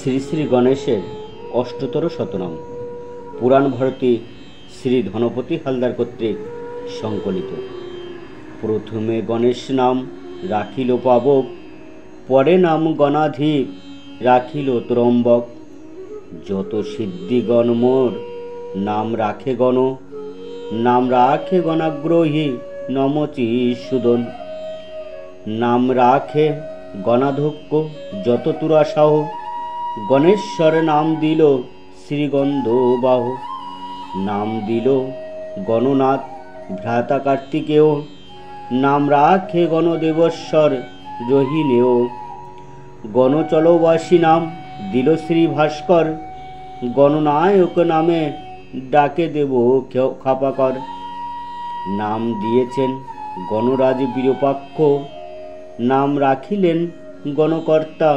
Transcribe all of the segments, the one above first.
শ্রী শ্রী গণেশের অষ্টতর শতনাম পুরাণ ভারতী শ্রী ধনপতি হালদার কর্তৃক সংকলিত। প্রথমে গণেশ নাম রাখিল পাবক, পরে নাম গণাধিপ রাখিল ত্রম্বক। যত সিদ্ধিগণ মোর নাম রাখে গণ, নাম রাখে গণাগ্রহী নমচি সুদন। নাম রাখে গণাধ্যক্ষ যত তুরাসাহ, গণেশ্বর নাম দিল শ্রীগন্ধ বাহ। নাম দিল গণনাথ ভ্রাতা কার্তিকেয়, নাম রাখে গণদেবশ্বর রহিনেও। গণচলবাসী নাম দিল শ্রী ভাস্কর, গণনায়ক নামে ডাকে দেব খাপাকর। নাম দিয়েছেন গণরাজ বিরূপাক্ষ, নাম রাখিলেন গণকর্তা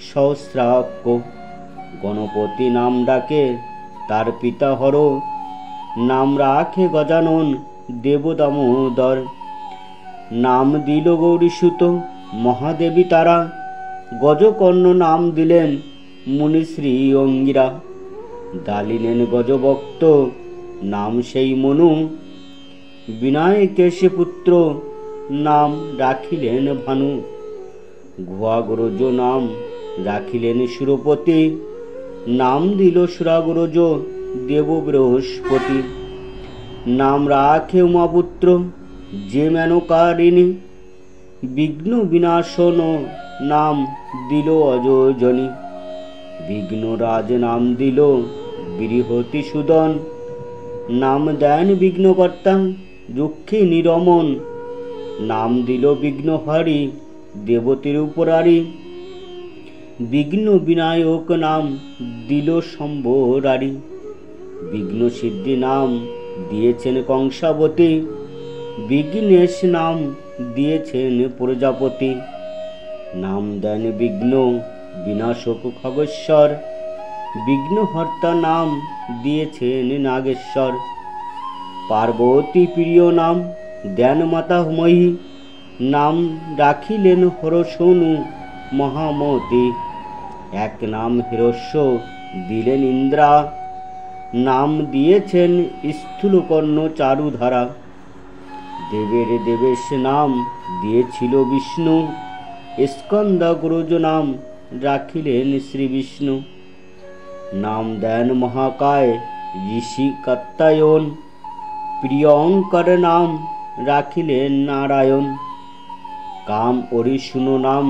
সহস্রাক্ষ। গণপতি নাম ডাকে তার পিতা হর, নাম রাখে গজানন দেব দামোদর। নাম দিল গৌরীসুত মহাদেবী তারা, গজকর্ণ নাম দিলেন মুনিশ্রী অঙ্গিরা। দালিলেন গজভক্ত নাম সেই মনু, বিনায়কে সে পুত্র নাম রাখিলেন ভানু। ঘুয়াগ্রজ নাম রাখিলেন সুরপতি, নাম দিল সুরাগ্রজ দেব বৃহস্পতি। নাম রাখে উমাপুত্র যে মেনকারিণী, বিঘ্ন বিনাশন নাম দিল অযোজনী। বিঘ্নরাজ নাম দিল বৃহতি সুদন, নাম দেন বিঘ্নকর্তা রক্ষী নিরমন। নাম দিল বিঘ্নহারী দেবতীর উপরারী, বিঘ্ন বিনায়ক নাম দিল শম্ভরারী। বিঘ্ন সিদ্ধি নাম দিয়েছেন কংসাবতী, বিঘ্নেশ নাম দিয়েছেন প্রজাপতি। নাম দেন বিঘ্ন বিনাশক খগেশ্বর, বিঘ্নহর্তা নাম দিয়েছেন নাগেশ্বর। পার্বতী প্রিয় নাম দেন মাতাময়ী, নাম রাখিলেন হরসনু মহামতি। এক নাম হিরস্য দিলেন ইন্দ্রা, নাম দিয়েছেন স্থূলকর্ণ চারুধারা। দেবের দেবেশ নাম দিয়েছিল বিষ্ণু, স্কন্দাগ্রজ নাম রাখিলেন শ্রী বিষ্ণু। নাম দেন মহাকায় ঋষি কাত্যায়ন, প্রিয়ঙ্কর নাম রাখিলেন নারায়ণ। কাম অরিশুন নাম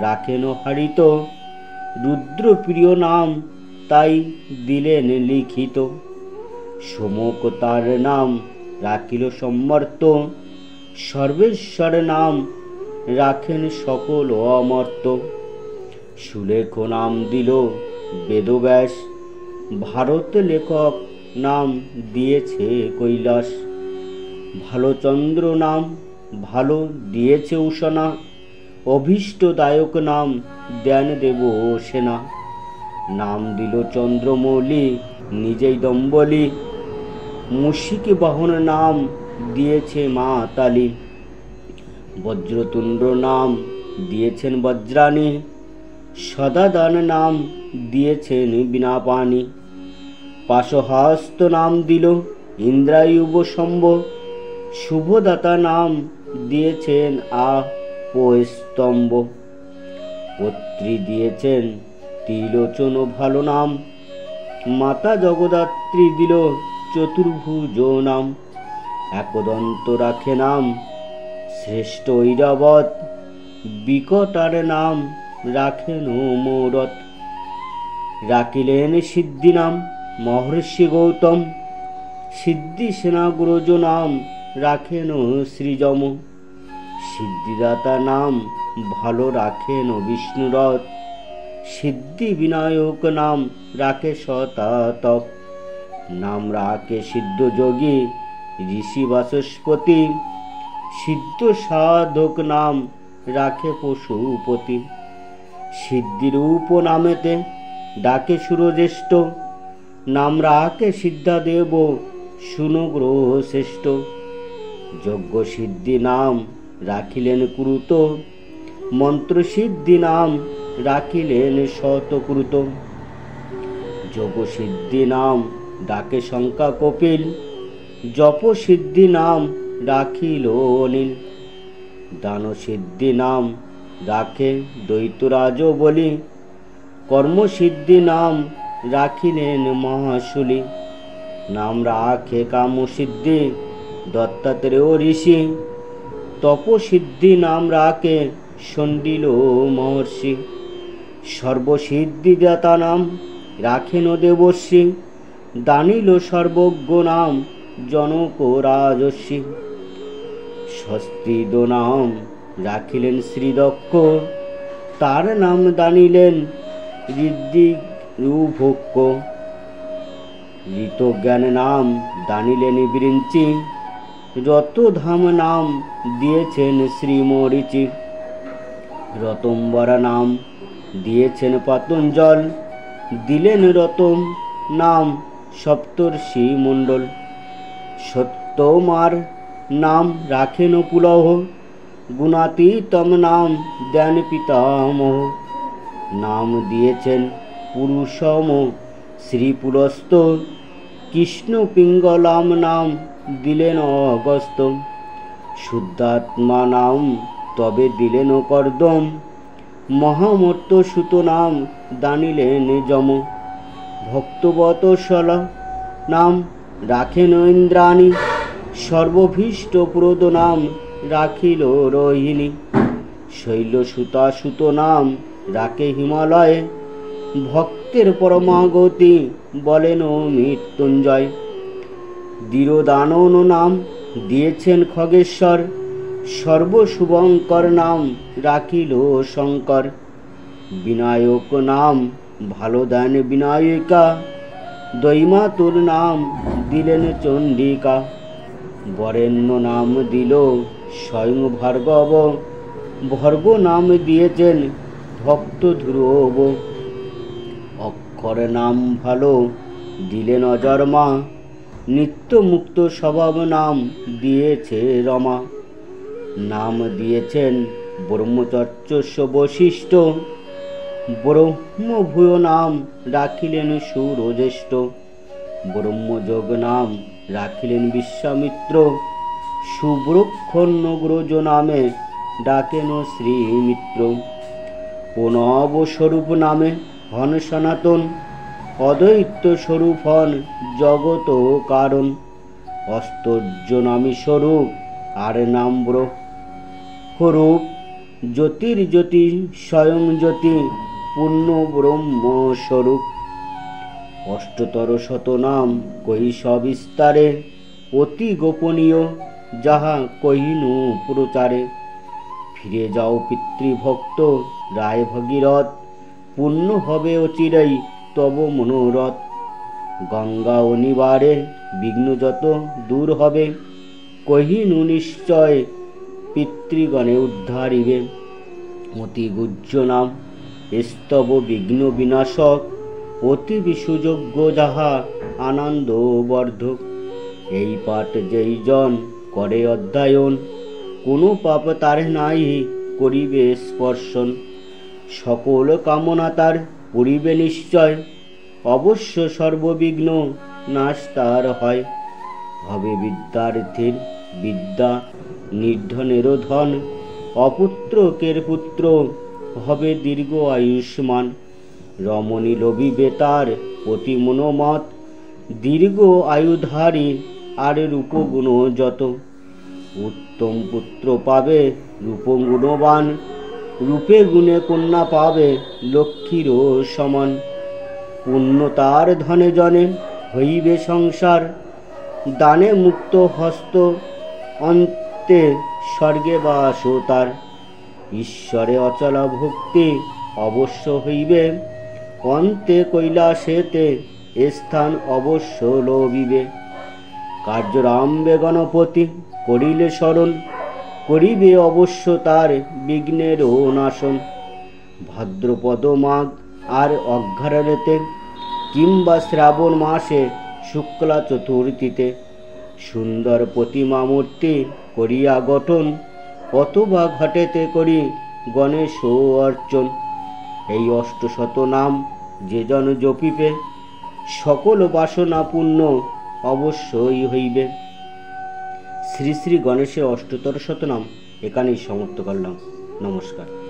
রাখেন হারিত, রুদ্রপ্রিয় নাম তাই দিলেন লিখিত। সমক তার নাম রাখিল সম্মর্ত, সর্বেশ্বর নাম রাখেন সকল অমর্ত। সুলেখ নাম দিল বেদব্যাস, ভারত লেখক নাম দিয়েছে কৈলাস। ভালচন্দ্র নাম ভালো দিয়েছে উষণা, অভীষ্টদায়ক নাম দেন দেব সেনা। নাম দিল চন্দ্রমৌলি নিজেই দম্বলি, মুশিক বাহন নাম দিয়েছে মা তালি। বজ্রতুণ্ড নাম দিয়েছেন বজ্রাণী, সদাদান নাম দিয়েছেন বিনাপানি। পাশহস্ত নাম দিল ইন্দ্রায়ুব শম্ভ, শুভদাতা নাম দিয়েছেন আপোস্তম্ভ। পত্রী দিয়েছেন ত্রিলোচন ভালো নাম, মাতা জগদাত্রী দিল চতুর্ভুজ নাম। একদন্ত রাখে নাম শ্রেষ্ঠ ঐরাবত, বিকটার নাম রাখেন মৌরত। রাখিলেন সিদ্ধি নাম মহর্ষি গৌতম, সিদ্ধি সেনাগ্রজ নাম রাখেন শ্রীযম। সিদ্ধিদাতা নাম ভালো রাখেন বিষ্ণুরথ, সিদ্ধি বিনায়ক নাম রাখে শতাতপ। নাম রাখে সিদ্ধ যোগী ঋষি বাচস্পতি, সিদ্ধ সাধক নাম রাখে পশুপতি। সিদ্ধিরূপ নামেতে ডাকে সুরজ্যেষ্ঠ, নাম রাখে সিদ্ধাদেব সুনগ্রহ শ্রেষ্ঠ। যজ্ঞ সিদ্ধি নাম রাখিলেন কুরুত, মন্ত্রসিদ্ধি নাম রাখিলেন শতক্রুত। যোগসিদ্ধি নাম ডাকে শঙ্কা কপিল, জপসিদ্ধি নাম রাখিল অনিল। দানসিদ্ধি নাম রাখে দৈত্যরাজ বলি, কর্মসিদ্ধি নাম রাখিলেন মহাশুলি। নাম রাখে কামসিদ্ধি দত্তাত্রেয় ঋষি, তপসিদ্ধি নাম রাখে সন্ডিল মহর্ষি। সর্বসিদ্ধিদাতা নাম রাখেন দেবর্ষি, দানিল সর্বজ্ঞ নাম জনক রাজর্ষি। স্বস্তিদ নাম রাখিলেন শ্রীদক্ষ, তার নাম দানিলেন ঋদ্ধিরূভক্ষ। ঋতজ্ঞান নাম দানিলেন বিরিঞ্চি, রতধাম নাম দিয়েছেন শ্রীমরিচি। রতম্বরা নাম দিয়েছেন পতঞ্জল, দিলেন রতম নাম সপ্তর্ষি মণ্ডল। সত্যমার নাম রাখেন পুলহ, গুণাতীতম নাম দেন পিতামহ। নাম দিয়েছেন পুরুষম শ্রীপুরস্ত, কৃষ্ণ পিঙ্গলাম নাম দিলেন অগস্ত। শুদ্ধাত্মা নাম তবে দিলেন কর্দম, মহামর্ত সুত নাম দানিলেন যম। ভক্তবৎসল নাম রাখেন ইন্দ্রাণী, সর্বভীষ্ট প্রদ নাম রাখিল রোহিণী। শৈলসুতা সুত নাম রাখে হিমালয়ে, ভক্তের পরমাগতি বলেন মৃত্যুঞ্জয়। দৃঢ়দানন নাম দিয়েছেন খগেশ্বর, সর্বশুভঙ্কর নাম রাখিল শঙ্কর। বিনায়ক নাম ভালো দেন বিনায়িকা, দৈমাতুর নাম দিলেন চণ্ডিকা। বরেণ্য নাম দিল স্বয়ং ভার্গব, ভর্গ নাম দিয়েছেন ভক্ত ধ্রুব। অক্ষর নাম ভালো দিলেন অজর্মা, নিত্যমুক্ত স্বভাব নাম দিয়েছে রমা। নাম দিয়েছেন ব্রহ্মচর্য বশিষ্ঠ, ব্রহ্মভূয় নাম রাখিলেন সুরজ্যেষ্ঠ। ব্রহ্মযোগ নাম রাখিলেন বিশ্বামিত্র, সুব্রক্ষণ্যগ্রজ নামে ডাকেন শ্রীমিত্র। প্রণব স্বরূপ নামে হন সনাতন, অদ্বৈত স্বরূপ হন জগত কারণ। অস্তর্য নামী স্বরূপ আর নাম ব্রহ্মরূপ, জ্যোতির্জ্যোতি স্বয়ং জ্যোতি পূর্ণ ব্রহ্মস্বরূপ। অষ্টতর শত নাম কহি সবিস্তারে, অতি গোপনীয় যাহা কহিনু প্রচারে। ফিরে যাও পিতৃভক্ত রায় ভগীরথ, পূর্ণ হবে অচিরেই তব মনোরথ। গঙ্গা অনিবারে বিঘ্ন যত দূর হবে, কহিনু নিশ্চয় পিতৃগণে উদ্ধারিবে। অতি গুহ্য নাম স্তব বিঘ্ন বিনাশক, অতি বিশুযোগ্য যাহা আনন্দ বর্ধক। এই পাঠ যেই জন করে অধ্যয়ন, কোনো পাপ তার নাই করিবে স্পর্শন। সকল কামনা তার পুরিবে নিশ্চয়, অবশ্য সর্ববিঘ্ন নাশ তার হয়। হবে বিদ্যার্থীর বিদ্যা, নির্ধনেরও ধন, অপুত্রকের পুত্র হবে দীর্ঘ আয়ুষ্মান। রমণী লভিবে তার অতি মনোমত, দীর্ঘ আয়ুধারী আর রূপগুণ যত। উত্তম পুত্র পাবে রূপগুণবান, রূপে গুণে কন্যা পাবে লক্ষ্মীরও সমান। পুণ্য তার ধনে জনে হইবে সংসার, দানে মুক্ত হস্ত অন্তে স্বর্গে বাস তার। ঈশ্বরে অচলা ভক্তি অবশ্য হইবে, অন্তে কৈলাসেতে স্থান অবশ্য লভিবে। কার্যরাম্বে গণপতি করিলে স্মরণ, করিবে অবশ্য তার বিঘ্নেরও নাশন। ভাদ্রপদ মাঘ আর অঘ্রাণেতে, কিংবা শ্রাবণ মাসে শুক্লা চতুর্থীতে, সুন্দর প্রতিমা মূর্তি করিয়া গঠন, অথবা ঘটেতে করি গণেশ অর্চন। এই অষ্টশত নাম যে জন জপিবে, সকল বাসনা পূর্ণ অবশ্যই হইবে। শ্রী শ্রী গণেশের অষ্টতর শতনাম এখানেই সমাপ্ত করলাম। নমস্কার।